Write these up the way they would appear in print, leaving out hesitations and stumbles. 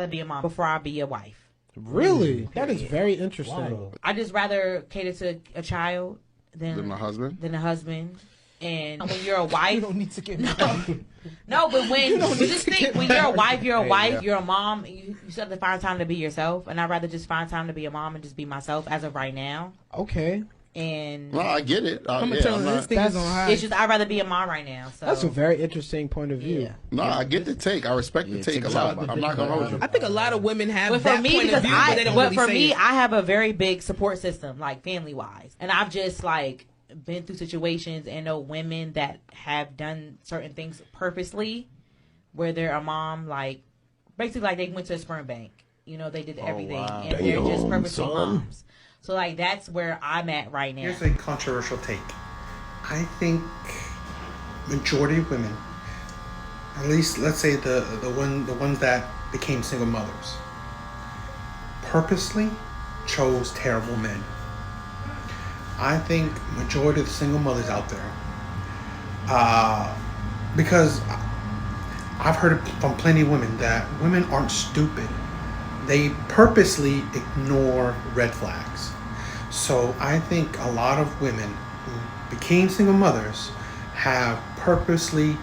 rather be a mom before I be a wife. Really? That is very interesting. Wow. I just rather cater to a child than a husband. And when you're a wife, You don't need to get no, but when just think, when you're a wife, yeah. you're a mom. You still have to find time to be yourself, and I'd rather just find time to be a mom and just be myself as of right now. Okay. And Well, I get it. I'm gonna tell this thing is on high. it's just I'd rather be a mom right now. So That's a very interesting point of view. yeah. No, I get the take. I respect the take a lot. I'm not gonna hold you. I think a lot of women have But that for me, point of because view, but they don't really for say me, it. I have a very big support system, like family wise, and I've just like been through situations and know women that have done certain things purposely, where they're a mom, like basically like they went to a sperm bank, you know, they did everything, wow. and they're just Damn, purposely son. moms. So like that's where I'm at right now. Here's a controversial take. I think majority of women, at least let's say the ones that became single mothers, purposely chose terrible men. I think majority of the single mothers out there, because I've heard it from plenty of women that women aren't stupid. They purposely ignore red flags. So I think a lot of women who became single mothers have purposely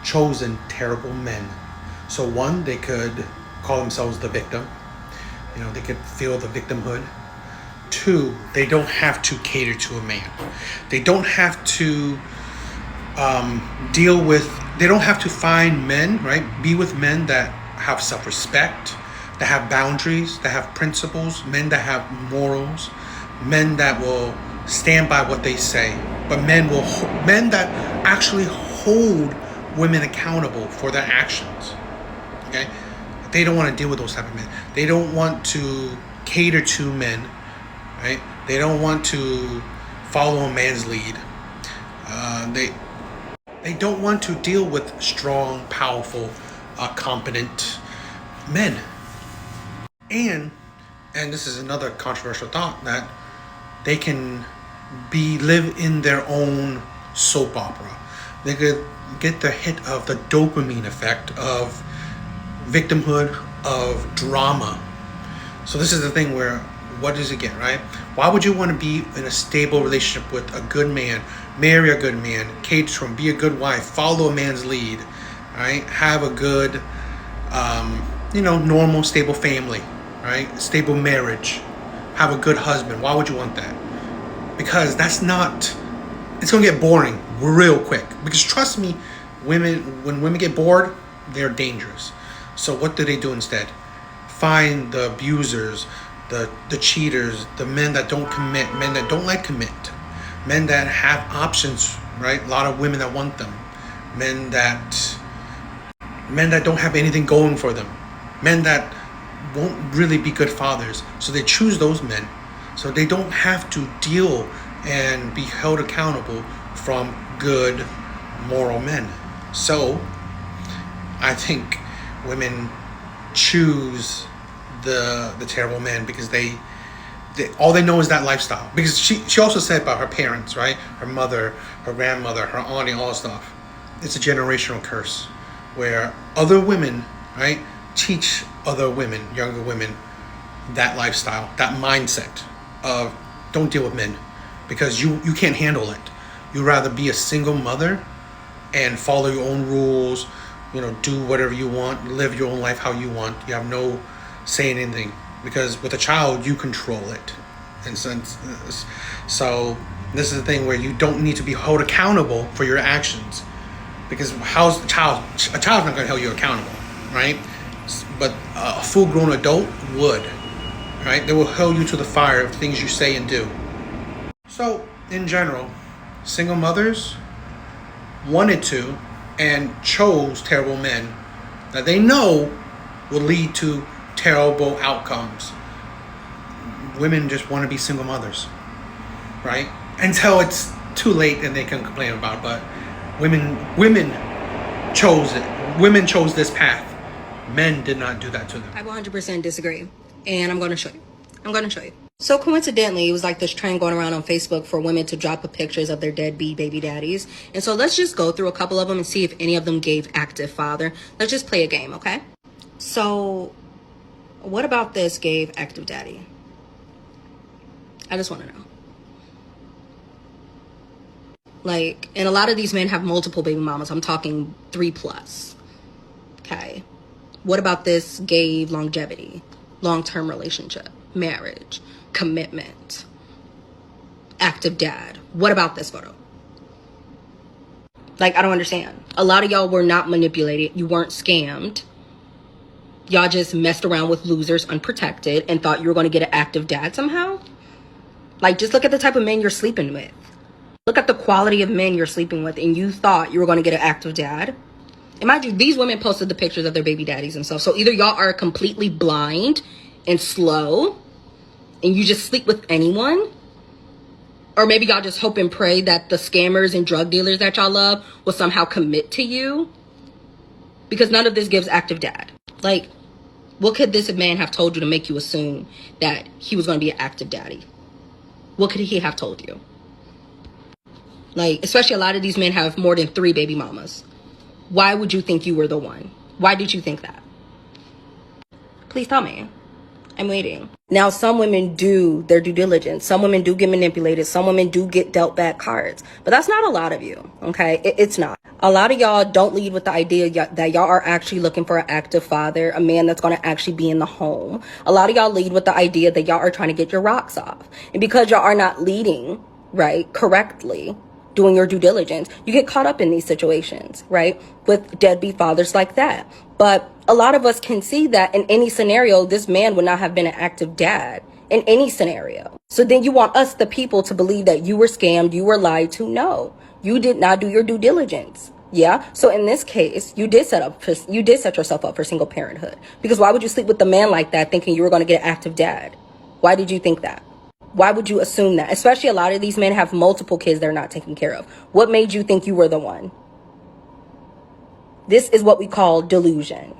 chosen terrible men. So one, they could call themselves the victim. You know, they could feel the victimhood. Two, they don't have to cater to a man. They don't have to they don't have to find men, right? Be with men that have self-respect, that have boundaries, that have principles, men that have morals, men that will stand by what they say, but men that actually hold women accountable for their actions. Okay? They don't want to deal with those type of men. They don't want to cater to men, right? They don't want to follow a man's lead. They don't want to deal with strong, powerful, competent men. And this is another controversial thought, that they can live in their own soap opera. They could get the hit of the dopamine effect of victimhood, of drama. So this is the thing where, what does it get, right? Why would you want to be in a stable relationship with a good man, marry a good man, cater to him, be a good wife, follow a man's lead, right? Have a good, normal, stable family, right? Stable marriage, have a good husband. Why would you want that? Because it's going to get boring real quick. Because trust me, when women get bored, they're dangerous. So what do they do instead? Find the abusers, the cheaters, the men that don't commit, men that don't like commit, men that have options, right? A lot of women that want them, men that don't have anything going for them, men that won't really be good fathers. So they choose those men, so they don't have to deal and be held accountable from good, moral men. So I think women choose the terrible men because they all they know is that lifestyle. Because she also said about her parents, right? Her mother, her grandmother, her auntie, all that stuff. It's a generational curse where other women, right, teach other women, younger women, that lifestyle, that mindset of don't deal with men because you can't handle it. You'd rather be a single mother and follow your own rules, do whatever you want, live your own life how you want. You have no say in anything because with a child you control it. And so this is the thing where you don't need to be held accountable for your actions because how's a child's not going to hold you accountable, right? But a full-grown adult would, right? They will hold you to the fire of things you say and do. So in general, single mothers wanted to and chose terrible men that they know will lead to terrible outcomes. Women just want to be single mothers, right? Until it's too late and they can complain about it. But women chose it. Women chose this path. Men did not do that to them. I 100% disagree, and I'm going to show you. So coincidentally, it was like this trend going around on Facebook for women to drop pictures of their deadbeat baby daddies. And so let's just go through a couple of them and see if any of them gave active father. Let's just play a game, okay? So What about this gave active daddy? I just want to know. Like, and a lot of these men have multiple baby mamas. I'm talking 3+. Okay. What about this gave longevity, long-term relationship, marriage, commitment, active dad? What about this photo? Like, I don't understand. A lot of y'all were not manipulated. You weren't scammed. Y'all just messed around with losers unprotected and thought you were going to get an active dad somehow. Like, just look at the type of men you're sleeping with. Look at the quality of men you're sleeping with, and you thought you were going to get an active dad. And mind you, these women posted the pictures of their baby daddies themselves. So either y'all are completely blind and slow, and you just sleep with anyone, or maybe y'all just hope and pray that the scammers and drug dealers that y'all love will somehow commit to you. Because none of this gives active dad. Like, what could this man have told you to make you assume that he was going to be an active daddy? What could he have told you? Like, especially a lot of these men have more than 3 baby mamas. Why would you think you were the one? Why did you think that? Please tell me. I'm waiting. Now, some women do their due diligence. Some women do get manipulated. Some women do get dealt bad cards. But that's not a lot of you, okay? It's not. A lot of y'all don't lead with the idea that y'all are actually looking for an active father, a man that's going to actually be in the home. A lot of y'all lead with the idea that y'all are trying to get your rocks off. And because y'all are not leading, right, correctly, doing your due diligence, you get caught up in these situations, right, with deadbeat fathers like that. But a lot of us can see that in any scenario, this man would not have been an active dad in any scenario. So then you want us, the people, to believe that you were scammed, you were lied to. No, you did not do your due diligence. Yeah. So in this case, you did set yourself up for single parenthood, because why would you sleep with a man like that thinking you were going to get an active dad? Why did you think that? Why would you assume that? Especially a lot of these men have multiple kids they're not taking care of. What made you think you were the one? This is what we call delusion.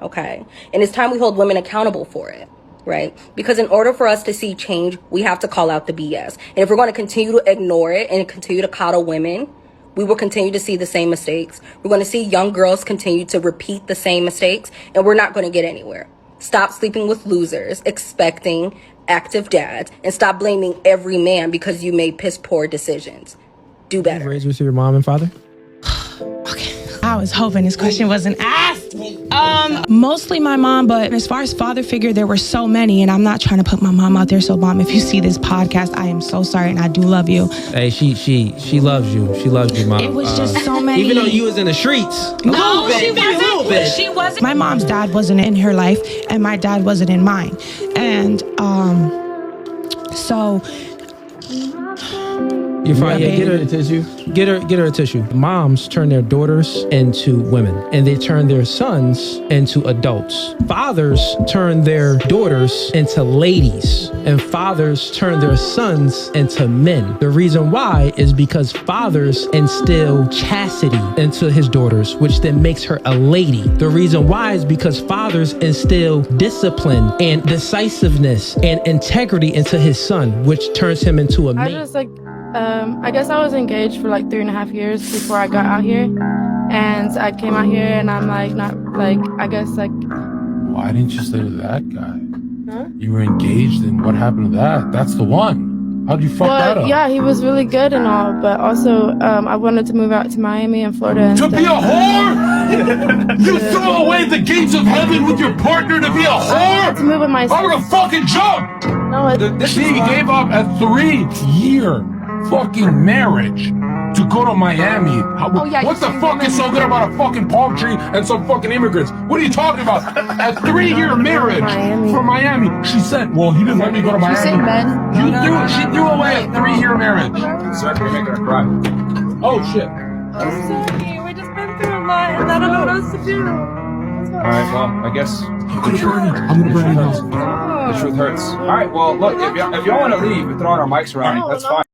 Okay. And it's time we hold women accountable for it, right? Because in order for us to see change, we have to call out the BS. And if we're going to continue to ignore it and continue to coddle women, we will continue to see the same mistakes. We're going to see young girls continue to repeat the same mistakes, and we're not going to get anywhere. Stop sleeping with losers, expecting active dads, and stop blaming every man because you made piss poor decisions. Do better. Raised with your mom and father? Okay. I was hoping this question wasn't asked. Mostly my mom, but as far as father figure, there were so many, and I'm not trying to put my mom out there. So, Mom, if you see this podcast, I am so sorry, and I do love you. Hey, she loves you. She loves you, Mom. It was just so many. Even though you was in the streets. No, she wasn't. She wasn't. My mom's dad wasn't in her life, and my dad wasn't in mine. And so. You're fine. Yeah, get her a tissue. Get her a tissue. Moms turn their daughters into women, and they turn their sons into adults. Fathers turn their daughters into ladies, and fathers turn their sons into men. The reason why is because fathers instill chastity into his daughters, which then makes her a lady. The reason why is because fathers instill discipline and decisiveness and integrity into his son, which turns him into a man. I guess I was engaged for like 3.5 years before I got out here, and I came out here and I'm like, I guess why didn't you stay with that guy? Huh? You were engaged, and what happened to that? That's the one. How'd you fuck that up? Yeah, he was really good and all, but also I wanted to move out to Miami and Florida. And to be a whore? You throw away the gates of heaven with your partner to be a whore? To move with my I'm gonna fucking jump! No, she gave up a 3-year fucking marriage to go to Miami. What the fuck is so good about a fucking palm tree and some fucking immigrants? What are you talking about? A 3-year marriage for Miami. She said, well, he didn't let me go to Miami. She threw away a 3-year marriage. Sorry, you're making her cry. Oh, shit. I'm sorry. We just been through a lot, and I don't know what else to do. Alright, well, I guess I'm gonna burn it. The truth hurts. Alright, well, look, if y'all want to leave and throw our mics around, that's fine.